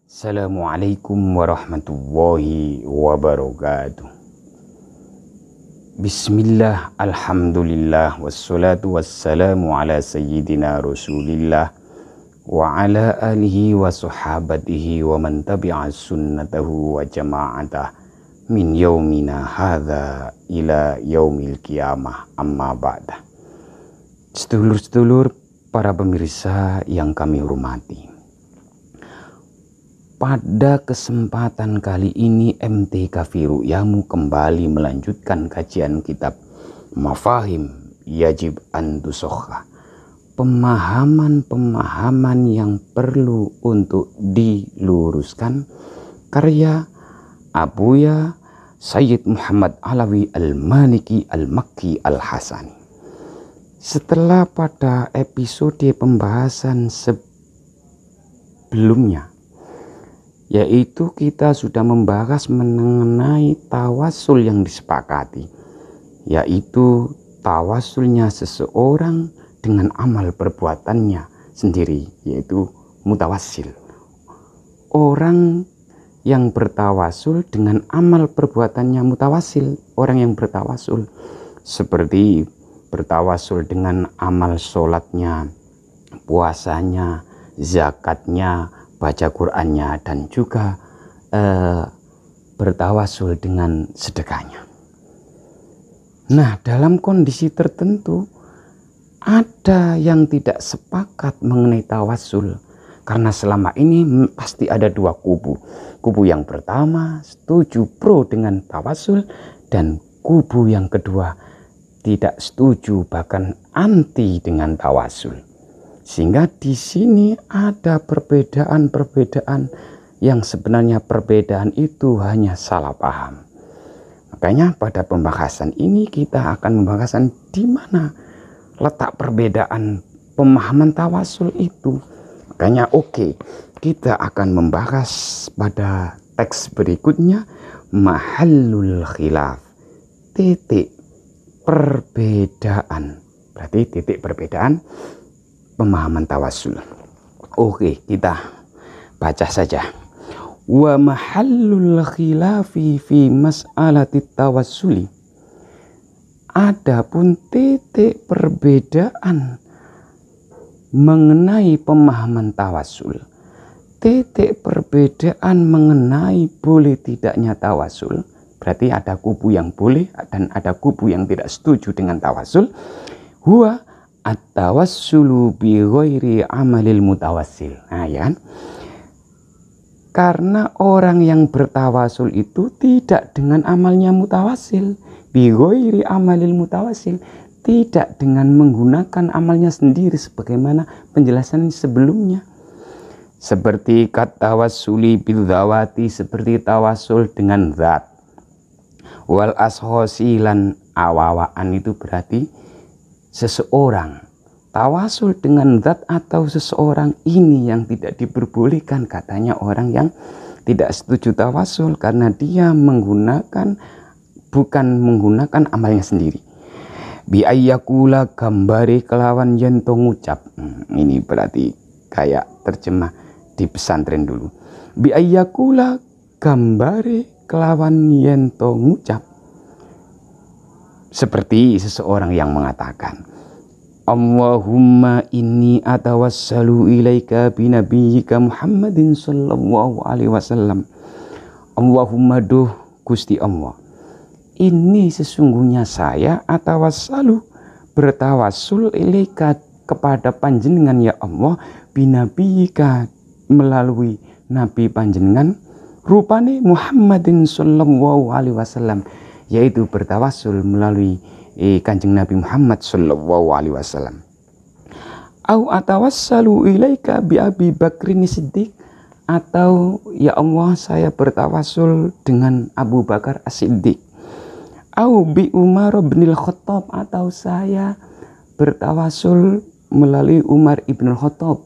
Assalamualaikum warahmatullahi wabarakatuh. Bismillah, alhamdulillah, wassalatu wassalamu ala sayyidina rasulillah wa ala alihi wa sahabatihi wa man tabi'a sunnatahu wa jama'atah min yaumina hadha ila yaumil qiyamah, amma ba'dah. Sedulur-sedulur para pemirsa yang kami hormati, pada kesempatan kali ini MTK Ru'yamu kembali melanjutkan kajian kitab Mafahim Yajib an Tusokha, pemahaman-pemahaman yang perlu untuk diluruskan, karya Abuya Sayyid Muhammad Alawi Al-Maliki Al-Makki Al-Hasani. Setelah pada episode pembahasan sebelumnya, yaitu kita sudah membahas mengenai tawasul yang disepakati, yaitu tawasulnya seseorang dengan amal perbuatannya sendiri, yaitu mutawassil. Orang yang bertawasul dengan amal perbuatannya mutawassil, orang yang bertawasul seperti bertawasul dengan amal sholatnya, puasanya, zakatnya, baca Qur'annya, dan juga bertawasul dengan sedekahnya. Nah, dalam kondisi tertentu ada yang tidak sepakat mengenai tawasul, karena selama ini pasti ada dua kubu. Kubu yang pertama setuju pro dengan tawasul, dan kubu yang kedua tidak setuju, bahkan anti dengan tawasul. Sehingga di sini ada perbedaan-perbedaan yang sebenarnya perbedaan itu hanya salah paham. Makanya pada pembahasan ini kita akan membahas di mana letak perbedaan pemahaman tawasul itu. Makanya kita akan membahas pada teks berikutnya, mahallul khilaf, titik perbedaan. Berarti titik perbedaan pemahaman tawasul. Kita baca saja. Wa mahallul khilafi fi mas'alati tawassuli. Adapun titik perbedaan mengenai pemahaman tawasul, titik perbedaan mengenai boleh tidaknya tawasul, berarti ada kubu yang boleh dan ada kubu yang tidak setuju dengan tawasul. Huwa at-tawassulu bi ghairi amalil mutawassil. Nah, ya kan? Karena orang yang bertawasul itu tidak dengan amalnya mutawassil, bi ghairi amalil mutawassil, tidak dengan menggunakan amalnya sendiri sebagaimana penjelasan sebelumnya. Seperti katawassuli bil dzawati, seperti tawasul dengan zat. Wal ashosilan awawaan itu berarti seseorang. Tawasul dengan zat atau seseorang ini yang tidak diperbolehkan, katanya orang yang tidak setuju tawasul, karena dia bukan menggunakan amalnya sendiri. Bi ayyakula gambari kelawan yento ngucap. Ini berarti kayak terjemah di pesantren dulu. Bi ayyakula gambari kelawan yento ngucap. Seperti seseorang yang mengatakan, Allahumma inni atawassalu ilaika binabiyyika Muhammadin sallallahu alaihi wasallam. Allahumma duh Gusti Allah, ini sesungguhnya saya atawassalu bertawassul ilaika kepada panjenengan ya Allah, binabiyyika melalui nabi panjenengan, rupane Muhammadin sallallahu alaihi wasallam, yaitu bertawassul melalui Kanjeng Nabi Muhammad sallallahu alaihi wasallam. Au atawassalu ilaika bi Abi Bakrin Siddiq, atau ya Allah saya bertawassul dengan Abu Bakar As-Siddiq. Au bi Umar bin Khattab, atau saya bertawassul melalui Umar ibn Khattab.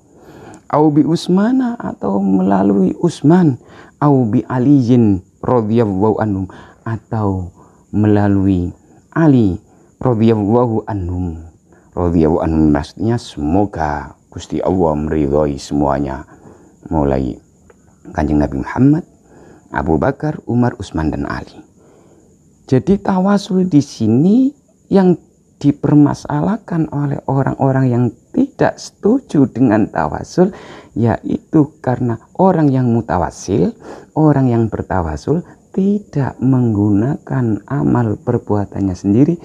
Au bi Utsman, atau melalui Utsman. Au bi Aliyin radhiyallahu anhu, atau melalui Ali radhiyallahu anhum. Radhiyallahu anhum maksudnya semoga Gusti Allah meridhai semuanya, mulai Kanjeng Nabi Muhammad, Abu Bakar, Umar, Utsman, dan Ali. Jadi tawasul di sini yang dipermasalahkan oleh orang-orang yang tidak setuju dengan tawasul, yaitu karena orang yang mutawasil, orang yang bertawasul tidak menggunakan amal perbuatannya sendiri,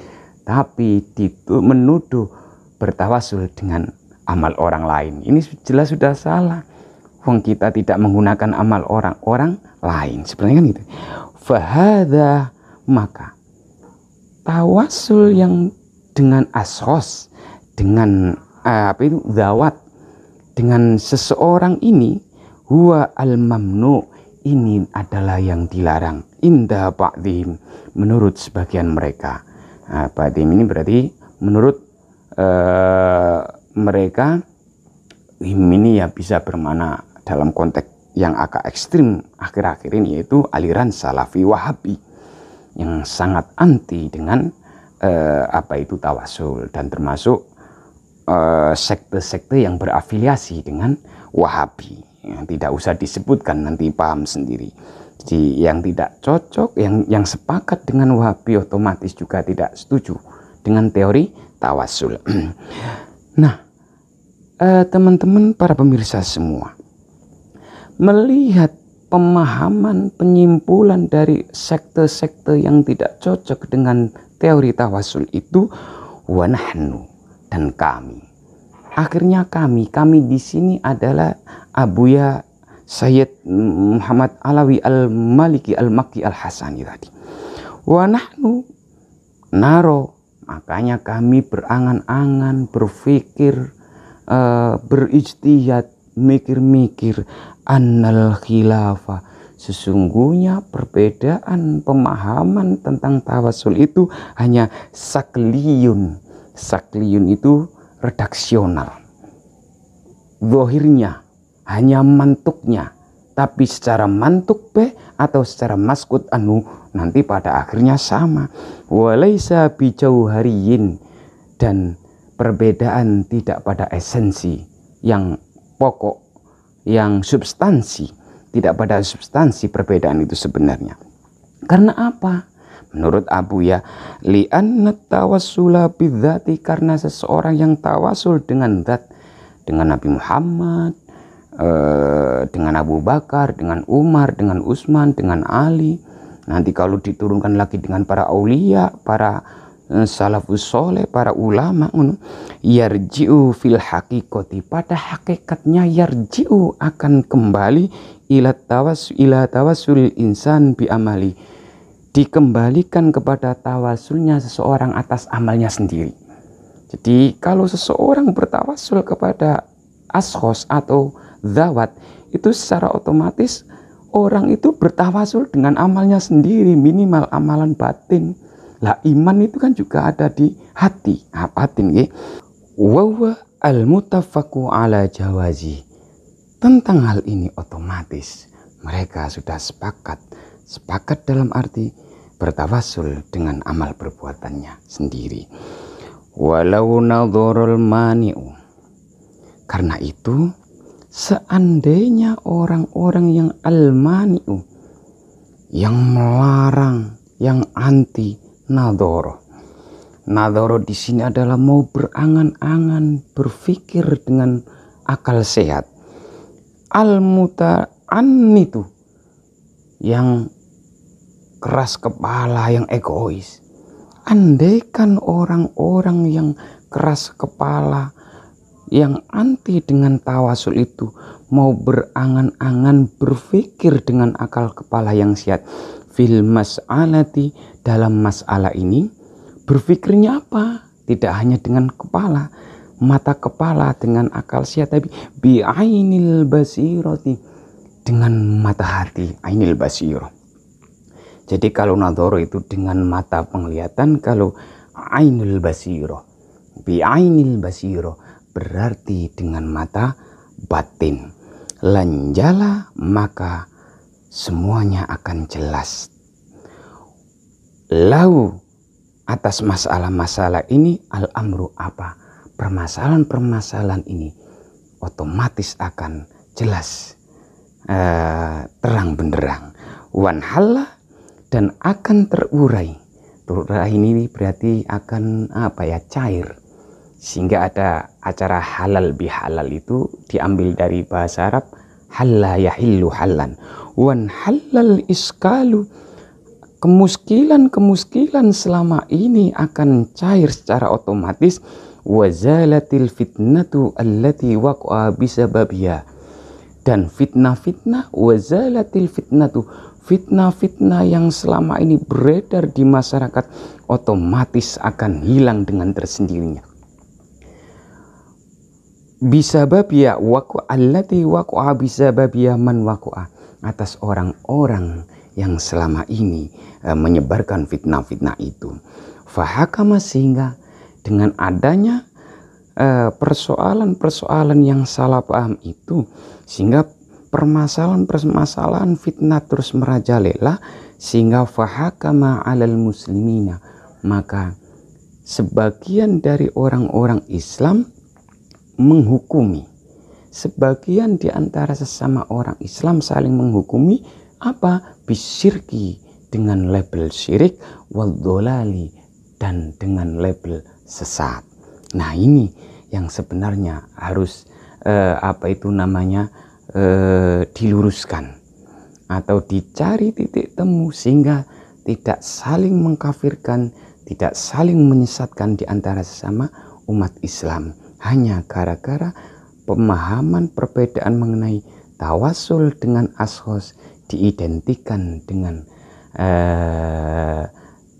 tapi menuduh bertawasul dengan amal orang lain. Ini jelas sudah salah. Wong kita tidak menggunakan amal orang-orang lain. Sebenarnya kan gitu. Fahadha, maka tawasul yang dengan ashos, dengan zawat, dengan seseorang ini, huwa al-mamnu, ini adalah yang dilarang. Inda ba'dihim, menurut sebagian mereka. Ba'dihim ini berarti menurut mereka, ini ya bisa bermakna dalam konteks yang agak ekstrim akhir-akhir ini, yaitu aliran Salafi Wahabi yang sangat anti dengan tawasul, dan termasuk sekte-sekte yang berafiliasi dengan Wahabi. Tidak usah disebutkan, nanti paham sendiri. Jadi yang tidak cocok, yang sepakat dengan Wahabi otomatis juga tidak setuju dengan teori tawasul. Nah, teman-teman para pemirsa semua, melihat pemahaman penyimpulan dari sekte-sekte yang tidak cocok dengan teori tawasul itu, wa nahnu, dan kami. Akhirnya kami di sini adalah Abuya Sayyid Muhammad Alawi Al-Maliki Al-Makki Al-Hasani tadi. Wa nahnu naro, makanya kami berangan-angan, berpikir, berijtihad, mikir-mikir, annal khilafah, sesungguhnya perbedaan pemahaman tentang tawasul itu hanya sakliyun. Sakliyun itu redaksional, zahirnya hanya mantuknya, tapi secara mantuk atau secara maskut nanti pada akhirnya sama. Walaisa bijauhariyin, dan perbedaan tidak pada esensi yang pokok, yang substansi, tidak pada substansi perbedaan itu sebenarnya. Karena apa? Menurut Abuya, li'anna tawassula bidzati, karena seseorang yang tawasul dengan zat, dengan Nabi Muhammad, dengan Abu Bakar, dengan Umar, dengan Utsman, dengan Ali, nanti kalau diturunkan lagi dengan para aulia, para salafus soleh, para ulama, yarji'u fil haqiqati, pada hakikatnya yarji'u akan kembali ila tawassul insan bi amali, dikembalikan kepada tawasulnya seseorang atas amalnya sendiri. Jadi kalau seseorang bertawasul kepada ashos atau zawat, itu secara otomatis orang itu bertawasul dengan amalnya sendiri, minimal amalan batin. Lah iman itu kan juga ada di hati, batin nggih. Wa al-mutafaqqu ala jawazi. Tentang hal ini otomatis mereka sudah sepakat dalam arti bertawasul dengan amal perbuatannya sendiri. Walau nadharul mani'u, karena itu seandainya orang-orang yang al-mani'u, yang melarang, yang anti nadhoro. Nadhoro di sini adalah mau berangan-angan, berpikir dengan akal sehat. Al-muta'annitu, yang keras kepala, yang egois. Andaikan orang-orang yang keras kepala, yang anti dengan tawasul itu mau berangan-angan, berpikir dengan akal kepala yang sehat, fil mas'alati, dalam masalah ini, berpikirnya apa? Tidak hanya dengan kepala, mata kepala, dengan akal sehat, tapi bi'ainil basirati, dengan mata hati, ainil basirah. Jadi kalau nadhoro itu dengan mata penglihatan, kalau ainul basirah, bi'ainil basirah, berarti dengan mata batin. Lanjala, maka semuanya akan jelas. Lau, atas masalah-masalah ini, al-amru apa? Permasalahan-permasalahan ini otomatis akan jelas. terang benderang. Wan halla, dan akan terurai. Terurai ini berarti akan cair. Sehingga ada acara halal bihalal itu diambil dari bahasa Arab halla yahillu hallan. Wan halal iskalu, kemuskilan selama ini akan cair secara otomatis. Wazalatil fitnatu allati waqa'a bisababiha, dan fitnah-fitnah, wazalatil fitnatu, fitnah-fitnah yang selama ini beredar di masyarakat otomatis akan hilang dengan tersendirinya. Bisababiha waqa'a allati waqa'a bisababiha man waqa'a, atas orang-orang yang selama ini menyebarkan fitnah-fitnah itu. Fahakama, sehingga dengan adanya persoalan-persoalan yang salah paham itu, sehingga permasalahan-permasalahan fitnah terus merajalela, sehingga fahakama alal muslimina, maka sebagian dari orang-orang Islam menghukumi, sebagian di antara sesama orang Islam saling menghukumi apa? Bisyirki, dengan label syirik, wal-dholali, dan dengan label sesat. Nah, ini yang sebenarnya harus diluruskan atau dicari titik temu, sehingga tidak saling mengkafirkan, tidak saling menyesatkan di antara sesama umat Islam hanya gara-gara pemahaman perbedaan mengenai tawasul dengan ashos diidentikan dengan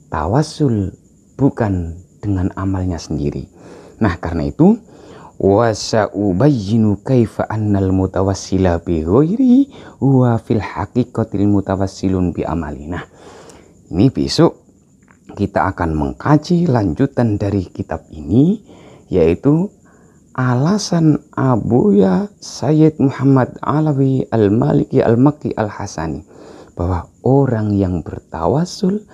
tawasul bukan dengan amalnya sendiri. Nah, karena itu wasa'ubayyinu kaifa annal mutawassila bi ghairi huwa fil haqiqatil mutawassilun bi amali. Nah, ini besok kita akan mengkaji lanjutan dari kitab ini, yaitu alasan Abuya Sayyid Muhammad Alawi Al-Maliki Al-Makki Al-Hasani, bahwa orang yang bertawasul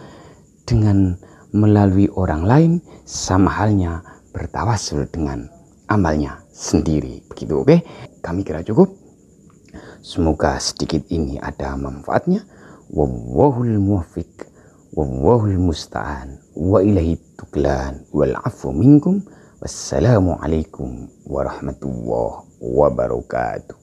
dengan melalui orang lain sama halnya bertawasul dengan amalnya sendiri. Begitu, oke? Kami kira cukup. Semoga sedikit ini ada manfaatnya. Wallahul muwaffiq, wallahul musta'an, wa ilaihi tuklan, wal afu minkum. Wassalamualaikum warahmatullahi wabarakatuh.